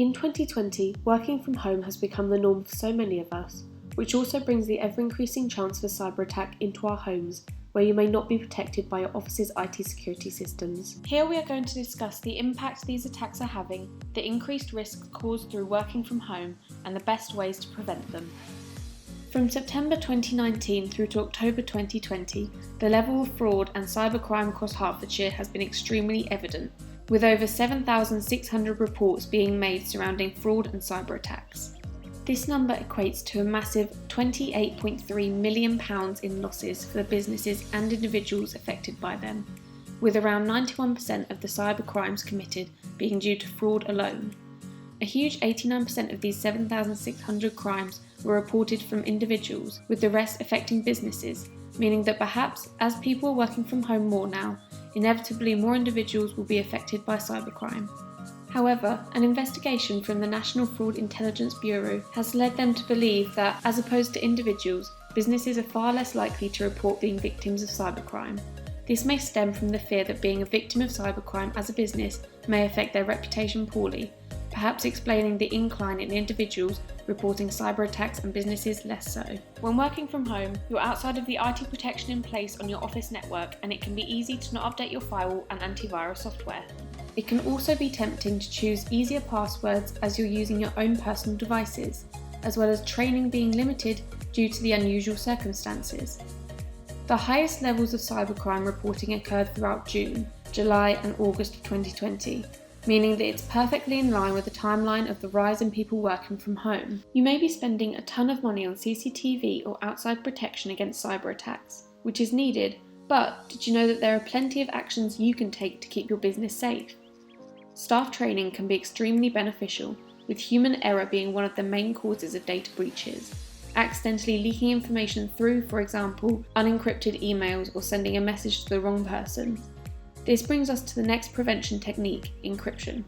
In 2020, working from home has become the norm for so many of us, which also brings the ever-increasing chance for cyber attack into our homes, where you may not be protected by your office's IT security systems. Here we are going to discuss the impact these attacks are having, the increased risks caused through working from home, and the best ways to prevent them. From September 2019 through to October 2020, the level of fraud and cybercrime across Hertfordshire has been extremely evident, with over 7,600 reports being made surrounding fraud and cyber attacks. This number equates to a massive £28.3 million in losses for the businesses and individuals affected by them, with around 91% of the cyber crimes committed being due to fraud alone. A huge 89% of these 7,600 crimes were reported from individuals, with the rest affecting businesses, meaning that perhaps as people are working from home more now, inevitably more individuals will be affected by cybercrime. However, an investigation from the National Fraud Intelligence Bureau has led them to believe that, as opposed to individuals, businesses are far less likely to report being victims of cybercrime. This may stem from the fear that being a victim of cybercrime as a business may affect their reputation poorly, perhaps explaining the incline in individuals reporting cyber attacks and businesses less so. When working from home, you're outside of the IT protection in place on your office network, and it can be easy to not update your firewall and antivirus software. It can also be tempting to choose easier passwords as you're using your own personal devices, as well as training being limited due to the unusual circumstances. The highest levels of cybercrime reporting occurred throughout June, July and August of 2020, meaning that it's perfectly in line with the timeline of the rise in people working from home. You may be spending a ton of money on CCTV or outside protection against cyber attacks, which is needed, but did you know that there are plenty of actions you can take to keep your business safe? Staff training can be extremely beneficial, with human error being one of the main causes of data breaches. Accidentally leaking information through, for example, unencrypted emails or sending a message to the wrong person. This brings us to the next prevention technique, encryption.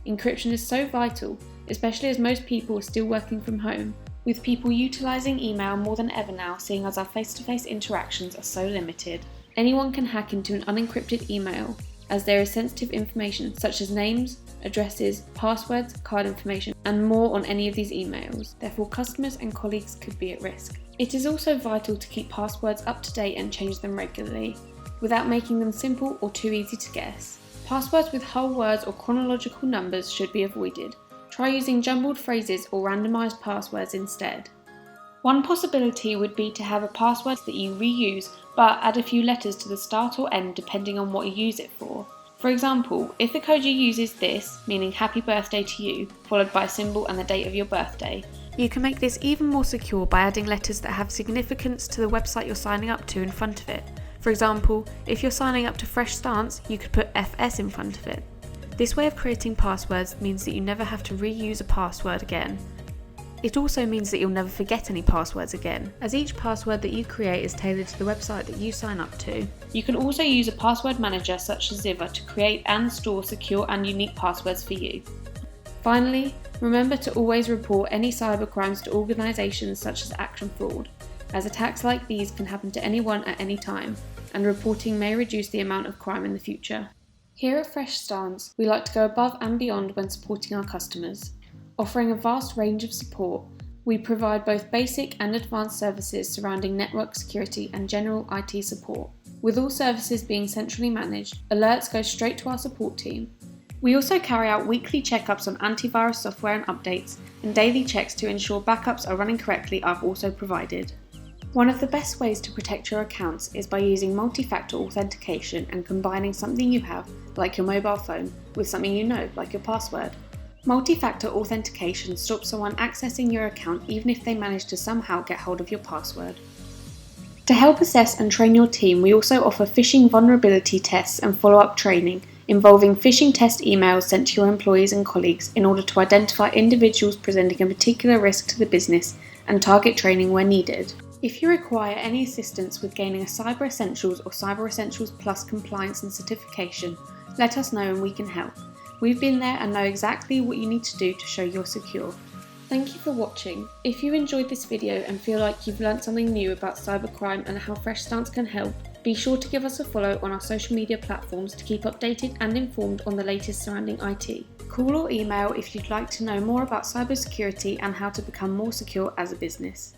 Encryption is so vital, especially as most people are still working from home, with people utilising email more than ever now, seeing as our face-to-face interactions are so limited. Anyone can hack into an unencrypted email, as there is sensitive information such as names, addresses, passwords, card information, and more on any of these emails. Therefore, customers and colleagues could be at risk. It is also vital to keep passwords up to date and change them regularly, without making them simple or too easy to guess. Passwords with whole words or chronological numbers should be avoided. Try using jumbled phrases or randomized passwords instead. One possibility would be to have a password that you reuse, but add a few letters to the start or end depending on what you use it for. For example, if the code you use is this, meaning happy birthday to you, followed by a symbol and the date of your birthday, you can make this even more secure by adding letters that have significance to the website you're signing up to in front of it. For example, if you're signing up to FreshStance, you could put FS in front of it. This way of creating passwords means that you never have to reuse a password again. It also means that you'll never forget any passwords again, as each password that you create is tailored to the website that you sign up to. You can also use a password manager such as Ziva to create and store secure and unique passwords for you. Finally, remember to always report any cybercrimes to organisations such as Action Fraud, as attacks like these can happen to anyone at any time, and reporting may reduce the amount of crime in the future. Here at FreshStance, we like to go above and beyond when supporting our customers. Offering a vast range of support, we provide both basic and advanced services surrounding network security and general IT support. With all services being centrally managed, alerts go straight to our support team. We also carry out weekly checkups on antivirus software and updates, and daily checks to ensure backups are running correctly are also provided. One of the best ways to protect your accounts is by using multi-factor authentication and combining something you have, like your mobile phone, with something you know, like your password. Multi-factor authentication stops someone accessing your account even if they manage to somehow get hold of your password. To help assess and train your team, we also offer phishing vulnerability tests and follow-up training involving phishing test emails sent to your employees and colleagues in order to identify individuals presenting a particular risk to the business and target training where needed. If you require any assistance with gaining a Cyber Essentials or Cyber Essentials Plus compliance and certification, let us know and we can help. We've been there and know exactly what you need to do to show you're secure. Thank you for watching. If you enjoyed this video and feel like you've learnt something new about cybercrime and how FreshStance can help, Be sure to give us a follow on our social media platforms to keep updated and informed on the latest surrounding IT. Call or email if you'd like to know more about cybersecurity and how to become more secure as a business.